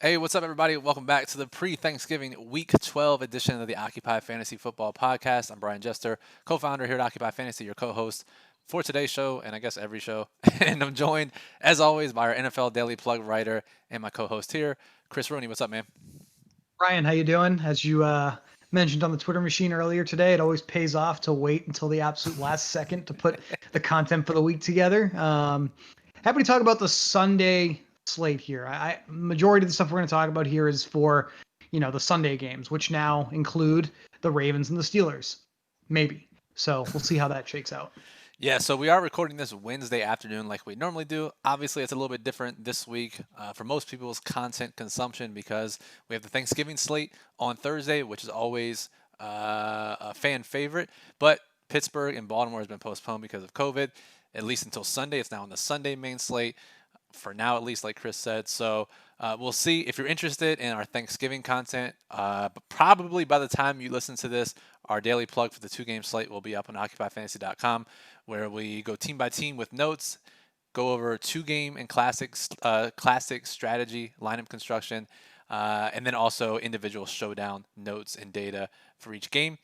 Hey, what's up, everybody? Welcome back to the pre-Thanksgiving Week 12 edition of the Occupy Fantasy Football Podcast. I'm Brian Jester, co-founder here at Occupy Fantasy, your co-host for today's show, and I guess every show. And I'm joined, as always, by our NFL Daily Plug writer and my co-host here, Chris Rooney. What's up, man? Ryan, how you doing? As you mentioned on the Twitter machine earlier today, it always pays off to wait until the absolute last second to put the content for the week together. Happy to talk about the Sunday slate here. Majority of the stuff we're going to talk about here is for the Sunday games, which now include the Ravens and the Steelers, maybe. So we'll see how that shakes out. Yeah, so we are recording this Wednesday afternoon like we normally do. Obviously, it's a little bit different this week for most people's content consumption because we have the Thanksgiving slate on Thursday, which is always a fan favorite. But Pittsburgh and Baltimore has been postponed because of COVID, at least until Sunday. It's now on the Sunday main slate for now, at least, like Chris said. So we'll see if you're interested in our Thanksgiving content. But probably by the time you listen to this, our daily plug for the two-game slate will be up on OccupyFantasy.com, where we go team by team with notes, go over two-game and classic strategy, lineup construction, and then also individual showdown notes and data for each game.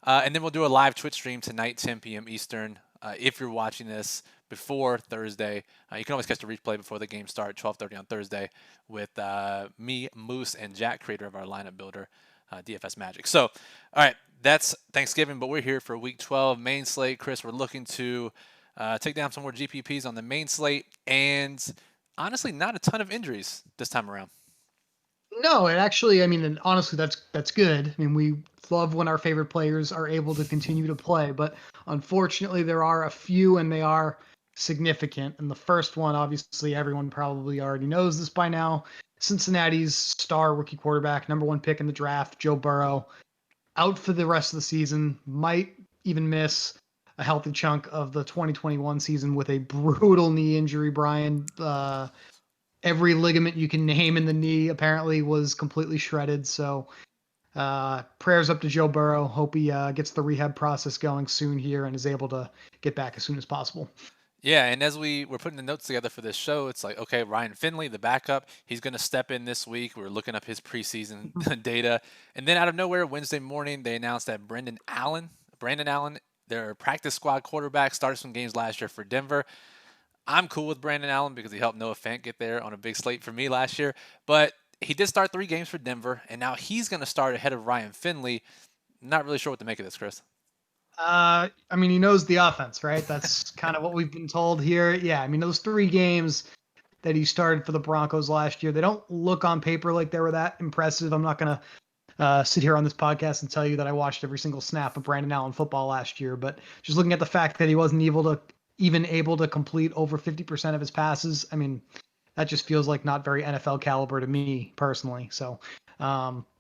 And then we'll do a live Twitch stream tonight, 10 p.m. Eastern. If you're watching this before Thursday, you can always catch the replay before the game start, 12:30 on Thursday, with me, Moose, and Jack, creator of our lineup builder, DFS Magic. So, all right, that's Thanksgiving, but we're here for Week 12 main slate. Chris, we're looking to take down some more GPPs on the main slate, and honestly, not a ton of injuries this time around. No, it actually, and honestly, that's good. I mean, we love when our favorite players are able to continue to play, but unfortunately, there are a few, and they are significant. And the first one, obviously, everyone probably already knows this by now. Cincinnati's star rookie quarterback, number one pick in the draft, Joe Burrow, out for the rest of the season, might even miss a healthy chunk of the 2021 season with a brutal knee injury, Brian. Every ligament you can name in the knee apparently was completely shredded. So prayers up to Joe Burrow. Hope he gets the rehab process going soon here and is able to get back as soon as possible. Yeah, and as we were putting the notes together for this show, it's like, okay, Ryan Finley, the backup, he's going to step in this week. We're looking up his preseason data. And then out of nowhere, Wednesday morning, they announced that Brandon Allen, their practice squad quarterback, started some games last year for Denver. I'm cool with Brandon Allen because he helped Noah Fant get there on a big slate for me last year. But he did start 3 games for Denver, and now he's going to start ahead of Ryan Finley. Not really sure what to make of this, Chris. He knows the offense, right? That's kind of what we've been told here. Yeah, those 3 games that he started for the Broncos last year, they don't look on paper like they were that impressive. I'm not going to sit here on this podcast and tell you that I watched every single snap of Brandon Allen football last year, but just looking at the fact that he wasn't even able to complete over 50% of his passes, that just feels like not very NFL caliber to me personally. So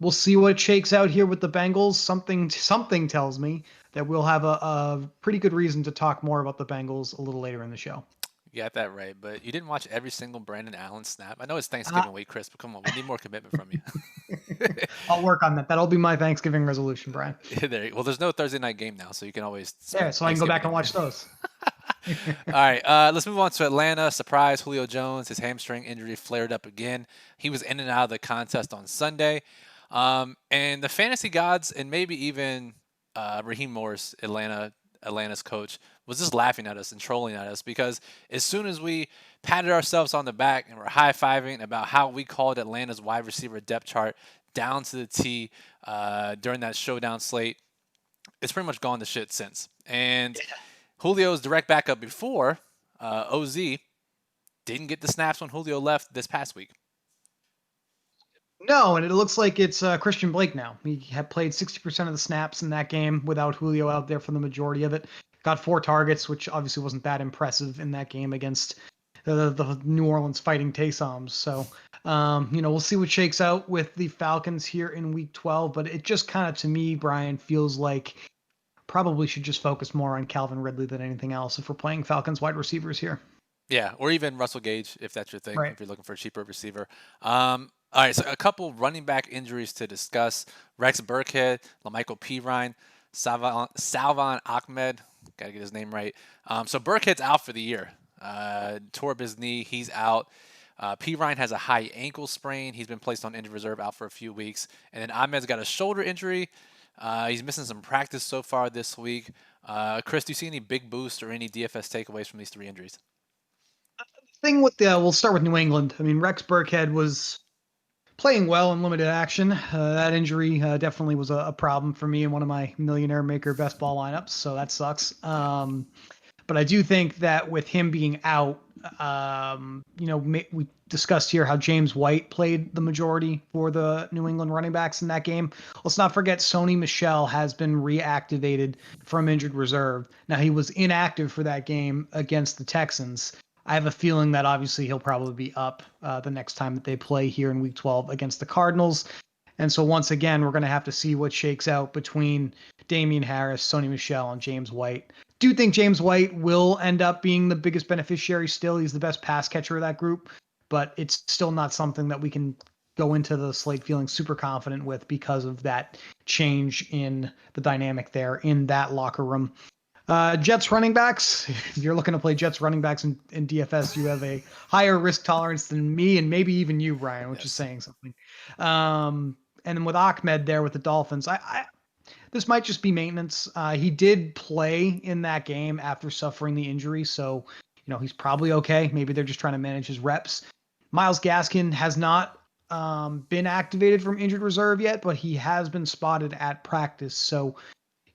we'll see what shakes out here with the Bengals. Something tells me that we'll have a pretty good reason to talk more about the Bengals a little later in the show. You got that right, but you didn't watch every single Brandon Allen snap. I know it's Uh, Thanksgiving week, Chris, but come on, we need more commitment from you. I'll work on that. That'll be my Thanksgiving resolution, Brian. Well, there's no Thursday night game now, so you can always Yeah, spend so I can go Thanksgiving back and in. watch those. All right, let's move on to Atlanta. Surprise, Julio Jones, his hamstring injury flared up again. He was in and out of the contest on Sunday. And the fantasy gods and maybe even Raheem Morris, Atlanta's coach, was just laughing at us and trolling at us because as soon as we patted ourselves on the back and were high-fiving about how we called Atlanta's wide receiver depth chart down to the T during that showdown slate, it's pretty much gone to shit since. And Julio's direct backup before, OZ, didn't get the snaps when Julio left this past week. No, and it looks like it's Christian Blake now. He had played 60% of the snaps in that game without Julio out there for the majority of it. Got 4 targets, which obviously wasn't that impressive in that game against the New Orleans Fighting Taysoms. So, we'll see what shakes out with the Falcons here in Week 12. But it just kind of, to me, Brian, feels like probably should just focus more on Calvin Ridley than anything else if we're playing Falcons wide receivers here. Yeah, or even Russell Gage, if that's your thing, Right. if you're looking for a cheaper receiver. All right, so a couple running back injuries to discuss. Rex Burkhead, LaMichael Pirine, Salvon Ahmed, got to get his name right. So Burkhead's out for the year. Tore up his knee, he's out. P. Ryan has a high ankle sprain. He's been placed on injured reserve, out for a few weeks. And then Ahmed's got a shoulder injury. He's missing some practice so far this week. Chris, do you see any big boost or any DFS takeaways from these 3 injuries? Thing with the we'll start with New England. I mean, Rex Burkhead was playing well in limited action. That injury definitely was a problem for me in one of my millionaire maker best ball lineups, so that sucks. Yeah. But I do think that with him being out, we discussed here how James White played the majority for the New England running backs in that game. Let's not forget Sony Michel has been reactivated from injured reserve. Now, he was inactive for that game against the Texans. I have a feeling that obviously he'll probably be up the next time that they play here in week 12 against the Cardinals. And so once again, we're going to have to see what shakes out between Damian Harris, Sony Michel, and James White. Do think James White will end up being the biggest beneficiary still. He's the best pass catcher of that group, but it's still not something that we can go into the slate feeling super confident with because of that change in the dynamic there in that locker room. Jets running backs. If you're looking to play Jets running backs in DFS, you have a higher risk tolerance than me and maybe even you, Brian, which is Yes. saying something. And then with Ahmed there with the Dolphins, this might just be maintenance. He did play in that game after suffering the injury, so he's probably okay. Maybe they're just trying to manage his reps. Miles Gaskin has not been activated from injured reserve yet, but he has been spotted at practice. So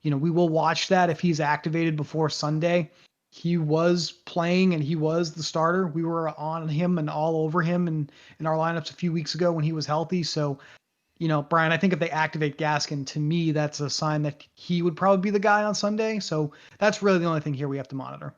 we will watch that if he's activated before Sunday. He was playing and he was the starter. We were on him and all over him in our lineups a few weeks ago when he was healthy. So Brian, I think if they activate Gaskin, to me, that's a sign that he would probably be the guy on Sunday. So that's really the only thing here we have to monitor.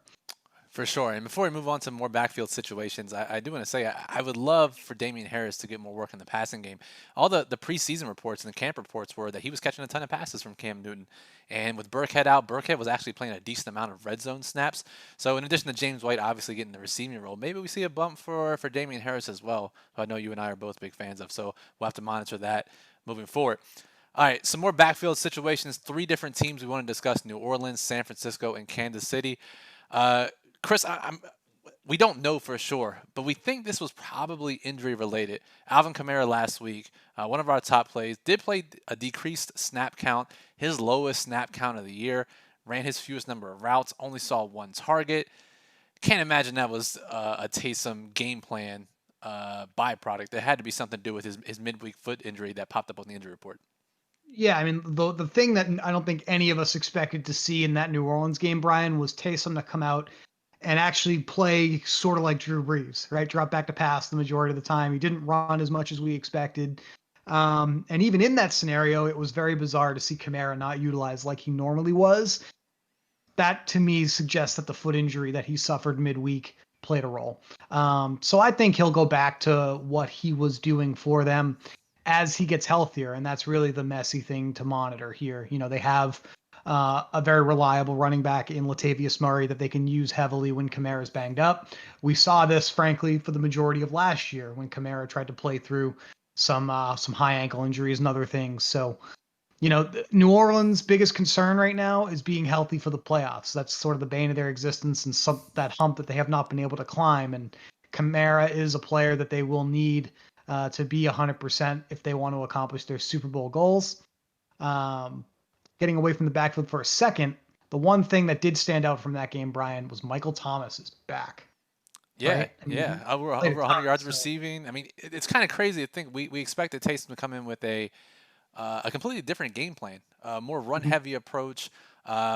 For sure. And before we move on to more backfield situations, I do want to say I would love for Damian Harris to get more work in the passing game. All the preseason reports and the camp reports were that he was catching a ton of passes from Cam Newton. And with Burkhead out, Burkhead was actually playing a decent amount of red zone snaps. So in addition to James White obviously getting the receiving role, maybe we see a bump for Damian Harris as well, who I know you and I are both big fans of. So we'll have to monitor that moving forward. All right, some more backfield situations. 3 different teams we want to discuss: New Orleans, San Francisco, and Kansas City. Uh, Chris, we don't know for sure, but we think this was probably injury related. Alvin Kamara last week, one of our top plays, did play a decreased snap count, his lowest snap count of the year, ran his fewest number of routes, only saw 1 target. Can't imagine that was a Taysom game plan byproduct. There had to be something to do with his midweek foot injury that popped up on the injury report. Yeah, I mean, the thing that I don't think any of us expected to see in that New Orleans game, Brian, was Taysom to come out and actually play sort of like Drew Brees, right? Drop back to pass the majority of the time. He didn't run as much as we expected. And even in that scenario, it was very bizarre to see Kamara not utilized like he normally was. That to me suggests that the foot injury that he suffered midweek played a role. So I think he'll go back to what he was doing for them as he gets healthier. And that's really the messy thing to monitor here. They have a very reliable running back in Latavius Murray that they can use heavily when Kamara's banged up. We saw this, frankly, for the majority of last year when Kamara tried to play through some high ankle injuries and other things. So New Orleans' biggest concern right now is being healthy for the playoffs. That's sort of the bane of their existence and that hump that they have not been able to climb. And Kamara is a player that they will need to be 100% if they want to accomplish their Super Bowl goals. Getting away from the backfield for a second, the one thing that did stand out from that game, Brian, was Michael Thomas is back. Yeah, Right? I mean, yeah, he played a over 100 ton. yards So receiving. I mean, it's kind of crazy to think we expected Taysom to come in with a completely different game plan, more run mhm, heavy approach,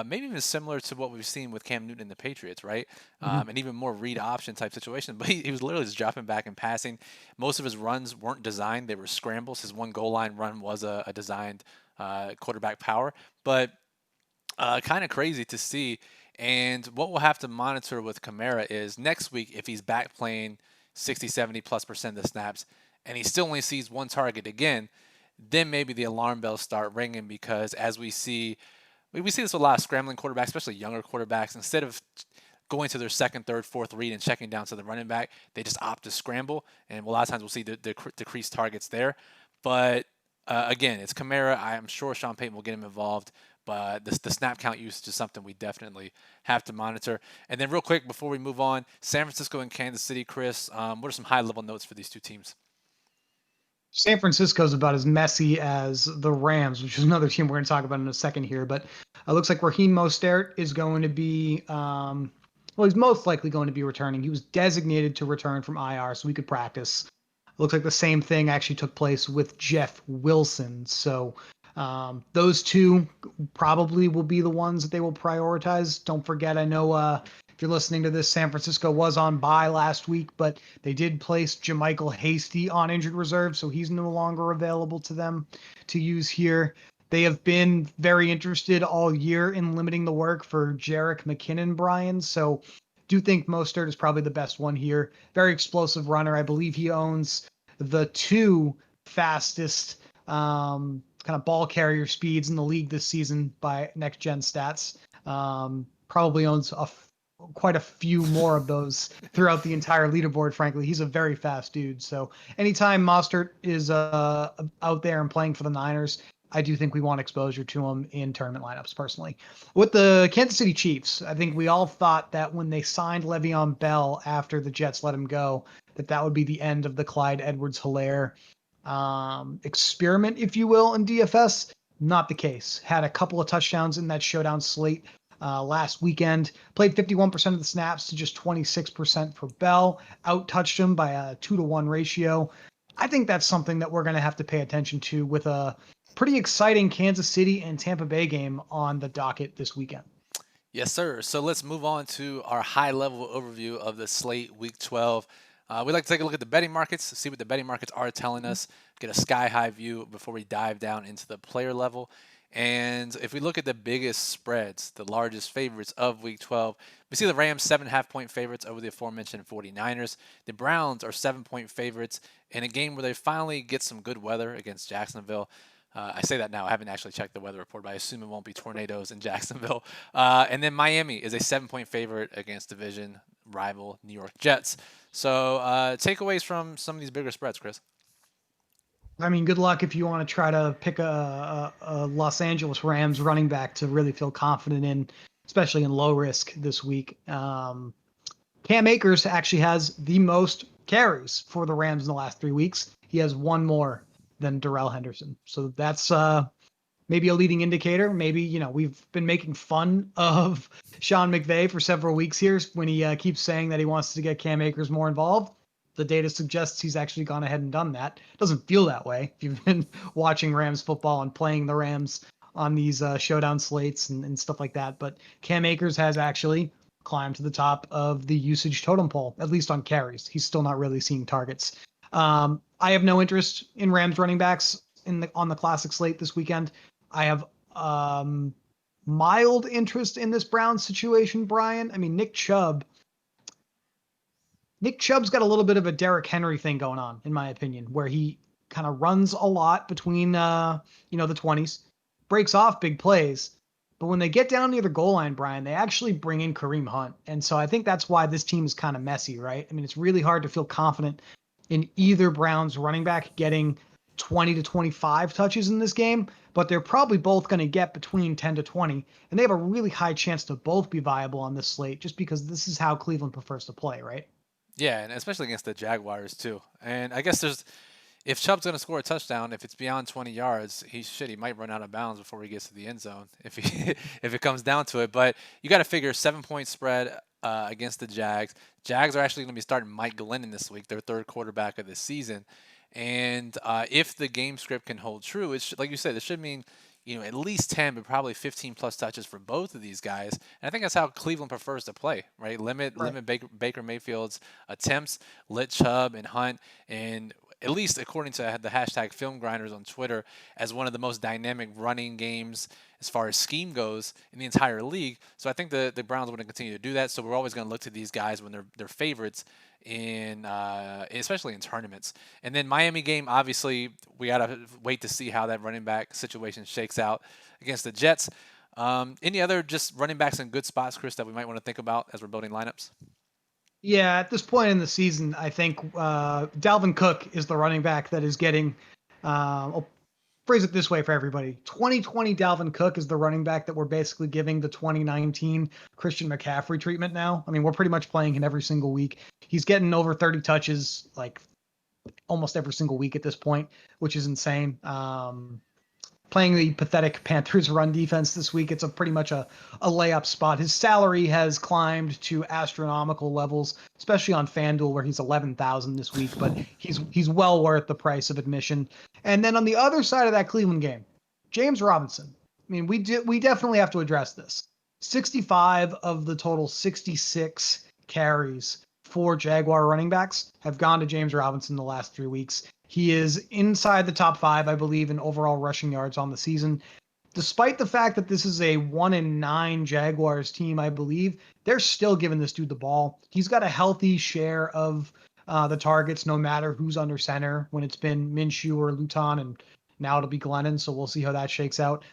maybe even similar to what we've seen with Cam Newton and the Patriots, right? mhm. And even more read option type situation. But he was literally just dropping back and passing. Most of his runs weren't designed; they were scrambles. His one goal line run was a designed quarterback power, but kind of crazy to see. And what we'll have to monitor with Kamara is next week if he's back playing 60, 70+% of the snaps and he still only sees 1 target again, then maybe the alarm bells start ringing because as we see, we see this with a lot of scrambling quarterbacks, especially younger quarterbacks. Instead of going to their second, third, fourth read and checking down to the running back, they just opt to scramble. And a lot of times we'll see the decreased targets there. But again, it's Kamara. I'm sure Sean Payton will get him involved. but the snap count usage is something we definitely have to monitor. And then real quick before we move on, San Francisco and Kansas City, Chris, what are some high-level notes for these two teams? San Francisco's about as messy as the Rams, which is another team we're going to talk about in a second here. But it looks like Raheem Mostert is going to be, well, he's most likely going to be returning. He was designated to return from IR, so we could practice. It looks like the same thing actually took place with Jeff Wilson. So those two probably will be the ones that they will prioritize. Don't forget, I know if you're listening to this, San Francisco was on bye last week, but they did place JaMychal Hasty on injured reserve, so he's no longer available to them to use here. They have been very interested all year in limiting the work for Jerick McKinnon, Brian. So do think Mostert is probably the best one here. Very explosive runner. I believe he owns the two fastest kind of ball carrier speeds in the league this season by next gen stats. Probably owns quite a few more of those throughout the entire leaderboard. Frankly, he's a very fast dude. So anytime Mostert is out there and playing for the Niners, I do think we want exposure to him in tournament lineups personally. With the Kansas City Chiefs, I think we all thought that when they signed Le'Veon Bell after the Jets let him go, that would be the end of the Clyde Edwards-Helaire experiment, if you will, in DFS. Not the case. Had a couple of touchdowns in that showdown slate last weekend. Played 51% of the snaps to just 26% for Bell. Out-touched him by a 2-to-1 ratio. I think that's something that we're going to have to pay attention to with a pretty exciting Kansas City and Tampa Bay game on the docket this weekend. Yes, sir. So let's move on to our high-level overview of the slate Week 12. We like to take a look at the betting markets, see what the betting markets are telling us, get a sky-high view before we dive down into the player level. And if we look at the biggest spreads, the largest favorites of Week 12, we see the Rams 7.5-point favorites over the aforementioned 49ers. The Browns are 7-point favorites in a game where they finally get some good weather against Jacksonville. I say that now. I haven't actually checked the weather report, but I assume it won't be tornadoes in Jacksonville. And then Miami is a 7-point favorite against division rival New York Jets. So takeaways from some of these bigger spreads, Chris. I mean, good luck if you want to try to pick a Los Angeles Rams running back to really feel confident in, especially in low risk this week. Cam Akers actually has the most carries for the Rams in the last 3 weeks. He has one more than Darrell Henderson. So that's maybe a leading indicator. Maybe, we've been making fun of Sean McVay for several weeks here when he keeps saying that he wants to get Cam Akers more involved. The data suggests he's actually gone ahead and done that. It doesn't feel that way if you've been watching Rams football and playing the Rams on these showdown slates and stuff like that. But Cam Akers has actually climbed to the top of the usage totem pole, at least on carries. He's still not really seeing targets. I have no interest in Rams running backs on the classic slate this weekend. I have mild interest in this Browns situation, Brian. I mean, Nick Chubb's got a little bit of a Derrick Henry thing going on, in my opinion, where he kind of runs a lot between the 20s, breaks off big plays. But when they get down near the goal line, Brian, they actually bring in Kareem Hunt. And so I think that's why this team is kind of messy, right? I mean, it's really hard to feel confident in either Browns running back getting 20 to 25 touches in this game, but they're probably both going to get between 10 to 20. And they have a really high chance to both be viable on this slate just because this is how Cleveland prefers to play, right? Yeah, and especially against the Jaguars too. And I guess if Chubb's going to score a touchdown, if it's beyond 20 yards, he might run out of bounds before he gets to the end zone if he if it comes down to it. But you got to figure 7-point spread against the Jags. Jags are actually going to be starting Mike Glennon this week, their third quarterback of the season. And if the game script can hold true, like you said, it should mean at least 10, but probably 15 plus touches for both of these guys. And I think that's how Cleveland prefers to play, right? Limit Right. limit Baker Mayfield's attempts, let Chubb and Hunt, and at least according to the hashtag Film Grinders on Twitter, as one of the most dynamic running games as far as scheme goes in the entire league. So I think the Browns are going to continue to do that. So we're always going to look to these guys when they're favorites in especially in tournaments. And then Miami game, obviously we gotta wait to see how that running back situation shakes out against the Jets. Any other just running backs in good spots, Chris, that we might want to think about as we're building lineups? Yeah, at this point in the season, I think Dalvin Cook is the running back that is getting phrase it this way for everybody. 2020 Dalvin Cook is the running back that we're basically giving the 2019 Christian McCaffrey treatment now. I mean, we're pretty much playing him every single week. He's getting over 30 touches like almost every single week at this point, which is insane. Playing the pathetic Panthers run defense this week, it's pretty much a layup spot. His salary has climbed to astronomical levels, especially on FanDuel where he's 11,000 this week, but he's well worth the price of admission. And then on the other side of that Cleveland game, James Robinson. I mean, we definitely have to address this. 65 of the total 66 carries for Jaguar running backs have gone to James Robinson the last 3 weeks. He is inside the top 5, I believe, in overall rushing yards on the season. Despite the fact that this is a 1-9 Jaguars team, I believe, they're still giving this dude the ball. He's got a healthy share of the targets, no matter who's under center, when it's been Minshew or Luton, and now it'll be Glennon, so we'll see how that shakes out.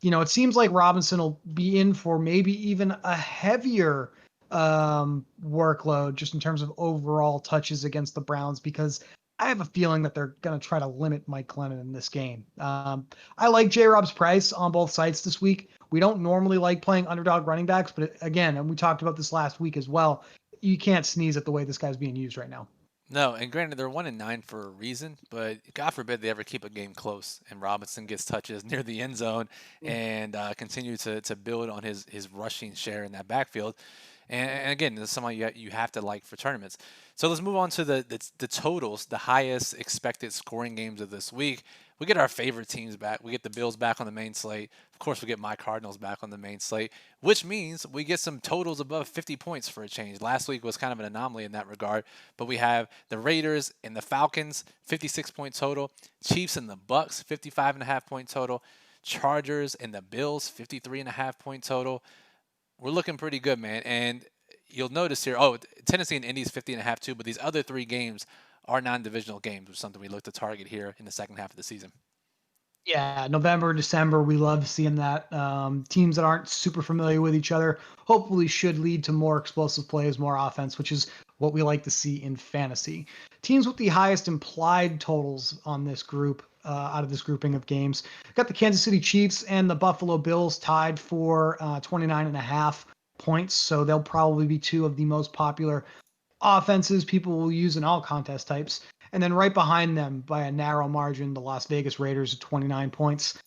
It seems like Robinson will be in for maybe even a heavier workload just in terms of overall touches against the Browns, because I have a feeling that they're going to try to limit Mike Glennon in this game. I like J-Rob's price on both sites this week. We don't normally like playing underdog running backs, but again, and we talked about this last week as well, you can't sneeze at the way this guy's being used right now. No, and granted they're 1-9 for a reason, but God forbid they ever keep a game close and Robinson gets touches near the end zone and continue to build on his rushing share in that backfield. And again, this is someone you have to like for tournaments. So let's move on to the totals, the highest expected scoring games of this week. We get our favorite teams back. We get the Bills back on the main slate. Of course, we get my Cardinals back on the main slate, which means we get some totals above 50 points for a change. Last week was kind of an anomaly in that regard, but we have the Raiders and the Falcons, 56-point total. Chiefs and the Bucks, 55.5-point total. Chargers and the Bills, 53.5-point total. We're looking pretty good, man. And you'll notice here, Tennessee and Indy's 50.5 too, but these other 3 games are non-divisional games, which is something we look to target here in the second half of the season. Yeah, November, December, we love seeing that. Teams that aren't super familiar with each other hopefully should lead to more explosive plays, more offense, which is what we like to see in fantasy. Teams with the highest implied totals on this group, out of this grouping of games, got the Kansas City Chiefs and the Buffalo Bills tied for 29.5 points. So they'll probably be two of the most popular offenses people will use in all contest types. And then right behind them by a narrow margin, the Las Vegas Raiders at 29 points.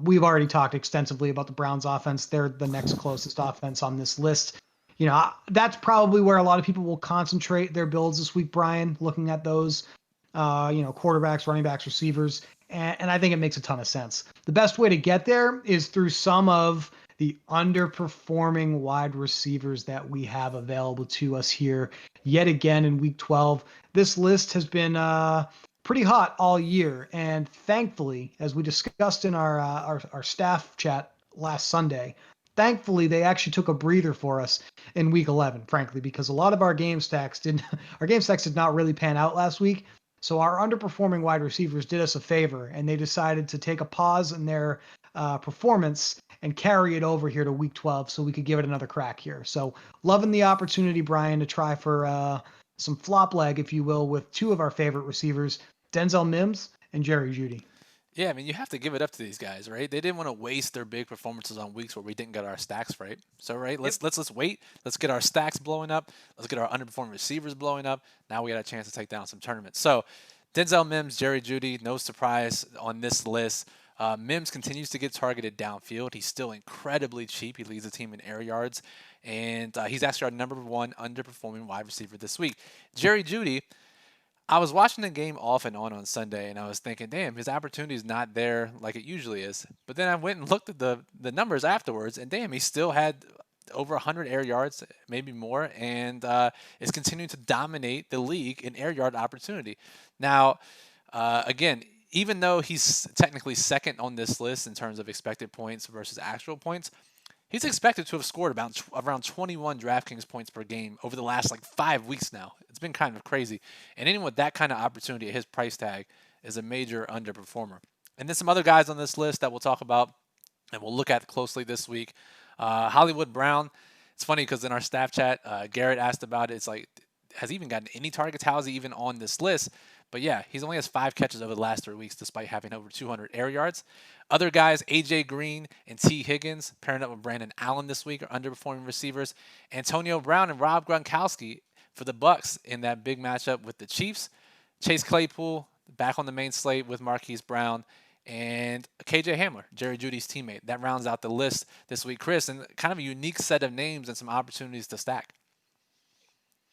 We've already talked extensively about the Browns offense. They're the next closest offense on this list. That's probably where a lot of people will concentrate their builds this week, Brian, looking at those, quarterbacks, running backs, receivers. And I think it makes a ton of sense. The best way to get there is through some of the underperforming wide receivers that we have available to us here yet again in week 12. This list has been pretty hot all year. And thankfully, as we discussed in our staff chat last Sunday, thankfully they actually took a breather for us in week 11, frankly, because a lot of our game stacks did not really pan out last week. So our underperforming wide receivers did us a favor, and they decided to take a pause in their performance and carry it over here to week 12 so we could give it another crack here. So loving the opportunity, Brian, to try for some flop leg, if you will, with two of our favorite receivers, Denzel Mims and Jerry Jeudy. Yeah, I mean, you have to give it up to these guys, right? They didn't want to waste their big performances on weeks where we didn't get our stacks right. So, right, Yep. let's wait. Let's get our stacks blowing up. Let's get our underperforming receivers blowing up. Now we got a chance to take down some tournaments. So, Denzel Mims, Jerry Jeudy, no surprise on this list. Mims continues to get targeted downfield. He's still incredibly cheap. He leads the team in air yards, and he's actually our number 1 underperforming wide receiver this week. Jerry Jeudy, I was watching the game off and on Sunday, and I was thinking, damn, his opportunity is not there like it usually is. But then I went and looked at the numbers afterwards, and damn, he still had over 100 air yards, maybe more, and is continuing to dominate the league in air yard opportunity. Now, again, even though he's technically second on this list in terms of expected points versus actual points, he's expected to have scored about around 21 DraftKings points per game over the last 5 weeks now. It's been kind of crazy. And anyone with that kind of opportunity at his price tag is a major underperformer. And then some other guys on this list that we'll talk about and we'll look at closely this week. Hollywood Brown. It's funny because in our staff chat, Garrett asked about it. It's like, has he even gotten any targets? How is he even on this list? But yeah, he's only has 5 catches over the last 3 weeks, despite having over 200 air yards. Other guys, AJ Green and T. Higgins, pairing up with Brandon Allen this week, are underperforming receivers. Antonio Brown and Rob Gronkowski for the Bucks in that big matchup with the Chiefs. Chase Claypool back on the main slate with Marquise Brown and KJ Hamler, Jerry Judy's teammate. That rounds out the list this week, Chris, and kind of a unique set of names and some opportunities to stack.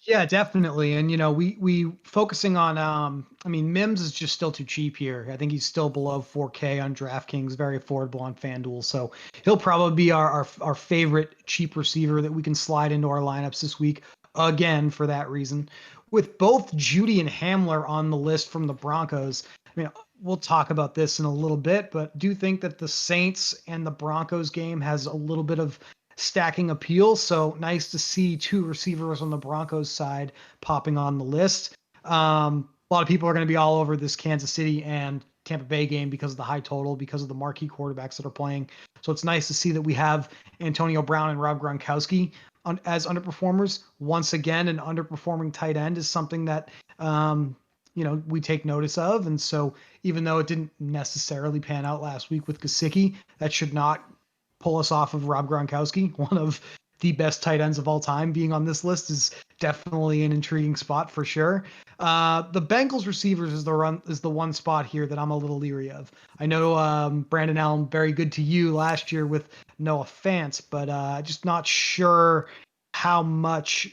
Yeah, definitely. And we focusing on I mean Mims is just still too cheap here. I think he's still below 4K on DraftKings, very affordable on FanDuel. So he'll probably be our favorite cheap receiver that we can slide into our lineups this week again for that reason. With both Judy and Hamler on the list from the Broncos, I mean, we'll talk about this in a little bit, but do think that the Saints and the Broncos game has a little bit of stacking appeal. So nice to see two receivers on the Broncos side popping on the list. A lot of people are going to be all over this Kansas City and Tampa Bay game because of the high total, because of the marquee quarterbacks that are playing. So it's nice to see that we have Antonio Brown and Rob Gronkowski as underperformers. Once again, an underperforming tight end is something that we take notice of. And so even though it didn't necessarily pan out last week with Gesicki, that should not pull us off of Rob Gronkowski, one of the best tight ends of all time. Being on this list is definitely an intriguing spot for sure. The Bengals receivers is the one spot here that I'm a little leery of. I know Brandon Allen very good to you last year with Noah Fant, but just not sure how much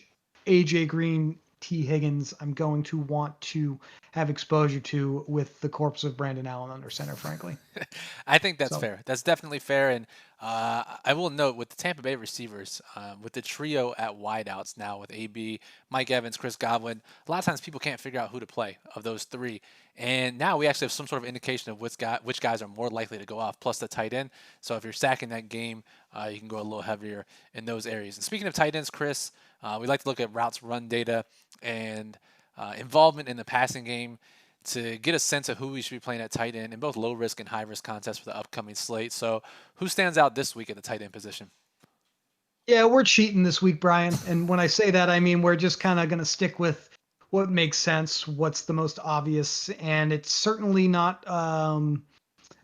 AJ Green, T Higgins I'm going to want to have exposure to with the corpse of Brandon Allen under center, frankly. I think that's So fair. That's definitely fair. And I will note with the Tampa Bay receivers, with the trio at wideouts now with AB, Mike Evans, Chris Godwin, a lot of times people can't figure out who to play of those three. And now we actually have some sort of indication of which guys are more likely to go off, plus the tight end. So if you're stacking that game, you can go a little heavier in those areas. And speaking of tight ends, Chris, we like to look at routes run data and involvement in the passing game to get a sense of who we should be playing at tight end in both low risk and high risk contests for the upcoming slate. So, who stands out this week at the tight end position? yeah, we're cheating this week, Brian. And when I say that, I mean we're just kind of going to stick with what makes sense, what's the most obvious, and it's certainly not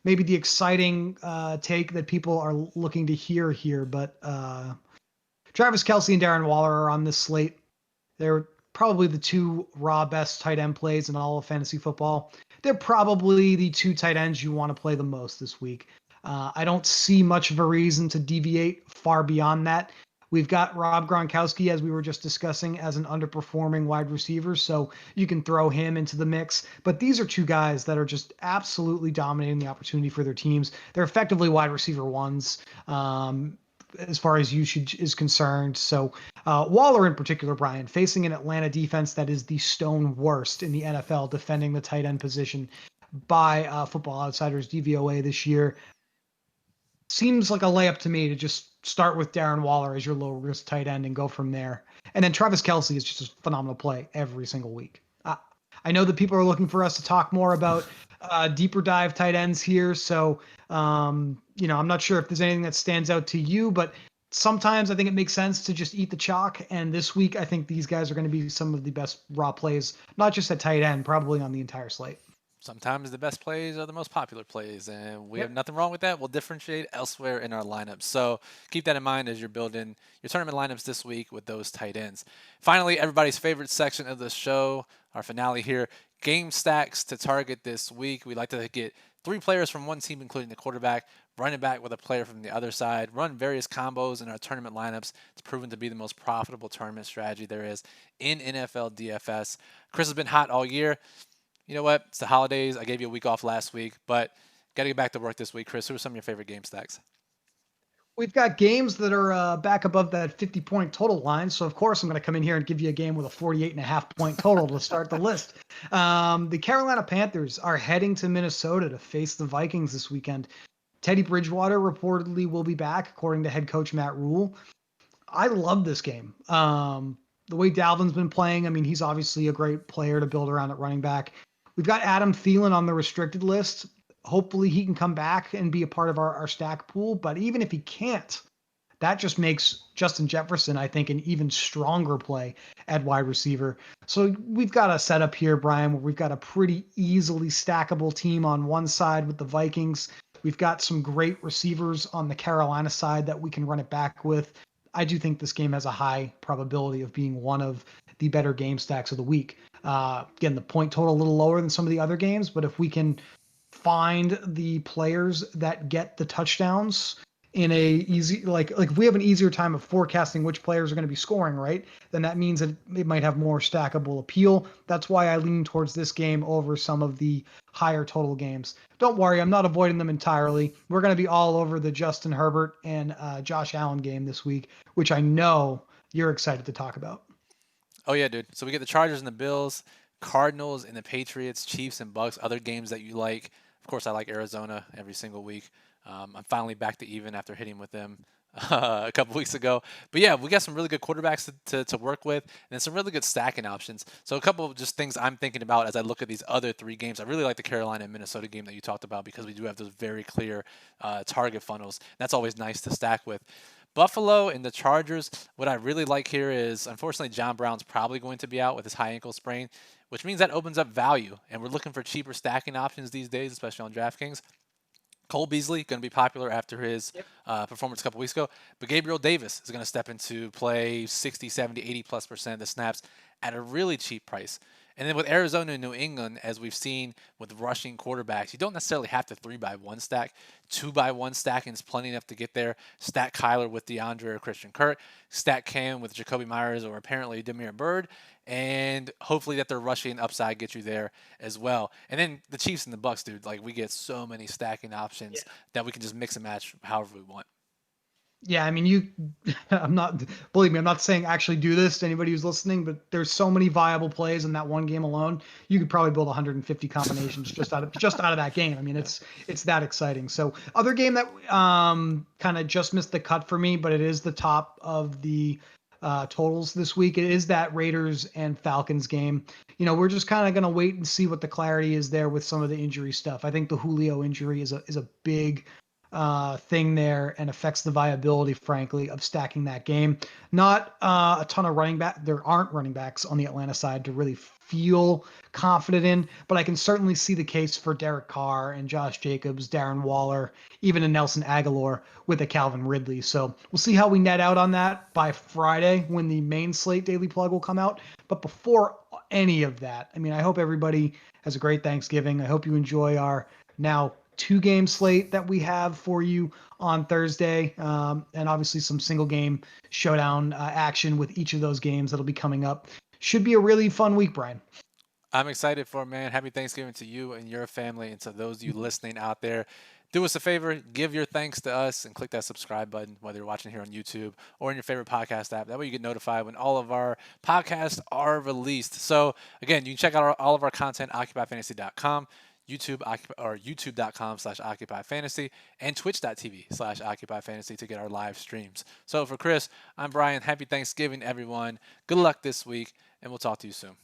maybe the exciting take that people are looking to hear here. But Travis Kelce and Darren Waller are on this slate. They're probably the two raw best tight end plays in all of fantasy football. They're probably the two tight ends you want to play the most this week. I don't see much of a reason to deviate far beyond that. We've got Rob Gronkowski, as we were just discussing, as an underperforming wide receiver, so you can throw him into the mix. But these are two guys that are just absolutely dominating the opportunity for their teams. They're effectively wide receiver ones. As far as usage is concerned. So Waller in particular, Brian, facing an Atlanta defense that is the stone worst in the NFL defending the tight end position by Football Outsiders DVOA this year. Seems like a layup to me to just start with Darren Waller as your low risk tight end and go from there. And then Travis Kelce is just a phenomenal play every single week. I know that people are looking for us to talk more about deeper dive tight ends here. So, I'm not sure if there's anything that stands out to you, but sometimes I think it makes sense to just eat the chalk. And this week, I think these guys are going to be some of the best raw plays, not just at tight end, probably on the entire slate. Sometimes the best plays are the most popular plays, and we have Yep. nothing wrong with that. We'll differentiate elsewhere in our lineups. So keep that in mind as you're building your tournament lineups this week with those tight ends. Finally, everybody's favorite section of the show, our finale here, game stacks to target this week. We like to get 3 players from one team, including the quarterback, running back with a player from the other side, run various combos in our tournament lineups. It's proven to be the most profitable tournament strategy there is in NFL DFS. Chris has been hot all year. You know what? It's the holidays. I gave you a week off last week, but got to get back to work this week. Chris, who are some of your favorite game stacks? We've got games that are back above that 50-point total line. So, of course, I'm going to come in here and give you a game with a 48.5-point total to start the list. The Carolina Panthers are heading to Minnesota to face the Vikings this weekend. Teddy Bridgewater reportedly will be back, according to head coach Matt Rule. I love this game. The way Dalvin's been playing, I mean, he's obviously a great player to build around at running back. We've got Adam Thielen on the restricted list. Hopefully he can come back and be a part of our stack pool. But even if he can't, that just makes Justin Jefferson, I think, an even stronger play at wide receiver. So we've got a setup here, Brian, where we've got a pretty easily stackable team on one side with the Vikings. We've got some great receivers on the Carolina side that we can run it back with. I do think this game has a high probability of being one of the better game stacks of the week. Again, the point total a little lower than some of the other games, but if we can find the players that get the touchdowns in a easy like if we have an easier time of forecasting which players are going to be scoring, right, then that means that it might have more stackable appeal. That's why I lean towards this game over some of the higher total games. Don't worry, I'm not avoiding them entirely. We're going to be all over the Justin Herbert and Josh Allen game this week, which I know you're excited to talk about. Oh yeah, dude. So we get the Chargers and the Bills, Cardinals and the Patriots, Chiefs and Bucks. Other games that you like. Of course, I like Arizona every single week. I'm finally back to even after hitting with them a couple weeks ago. But yeah, we got some really good quarterbacks to work with, and then some really good stacking options. So a couple of just things I'm thinking about as I look at these other three games. I really like the Carolina and Minnesota game that you talked about because we do have those very clear target funnels. That's always nice to stack with. Buffalo and the Chargers, what I really like here is, unfortunately, John Brown's probably going to be out with his high ankle sprain, which means that opens up value. And we're looking for cheaper stacking options these days, especially on DraftKings. Cole Beasley going to be popular after his Yep. performance a couple weeks ago, but Gabriel Davis is going to step into play 60, 70, 80+% of the snaps at a really cheap price. And then with Arizona and New England, as we've seen with rushing quarterbacks, you don't necessarily have to 3-by-1 stack. 2-by-1 stacking is plenty enough to get there. Stack Kyler with DeAndre or Christian Kirk. Stack Cam with Jacoby Myers or apparently Demir Bird. And hopefully that their rushing upside gets you there as well. And then the Chiefs and the Bucks, dude, like we get so many stacking options that we can just mix and match however we want. Yeah, I mean, I'm not, believe me, I'm not saying actually do this to anybody who's listening, but there's so many viable plays in that one game alone. You could probably build 150 combinations just out of that game. I mean, Yeah. it's that exciting. So other game that kind of just missed the cut for me, but it is the top of the totals this week. It is that Raiders and Falcons game. We're just kind of going to wait and see what the clarity is there with some of the injury stuff. I think the Julio injury is a big thing there and affects the viability, frankly, of stacking that game. Not a ton of running back. There aren't running backs on the Atlanta side to really feel confident in, but I can certainly see the case for Derek Carr and Josh Jacobs, Darren Waller, even a Nelson Aguilar with a Calvin Ridley. So we'll see how we net out on that by Friday when the main slate daily plug will come out. But before any of that, I mean, I hope everybody has a great Thanksgiving. I hope you enjoy our now 2-game slate that we have for you on Thursday, and obviously some single game showdown action with each of those games that'll be coming up. Should be a really fun week, Brian. I'm excited for it, man. Happy Thanksgiving to you and your family, and to those of you listening out there. Do us a favor, give your thanks to us, and click that subscribe button, whether you're watching here on YouTube or in your favorite podcast app. That way you get notified when all of our podcasts are released. So, again, you can check out all of our content, occupyfantasy.com, YouTube or youtube.com/occupyfantasy, and twitch.tv/occupyfantasy to get our live streams. So, for Chris, I'm Brian. Happy Thanksgiving, everyone. Good luck this week, and we'll talk to you soon.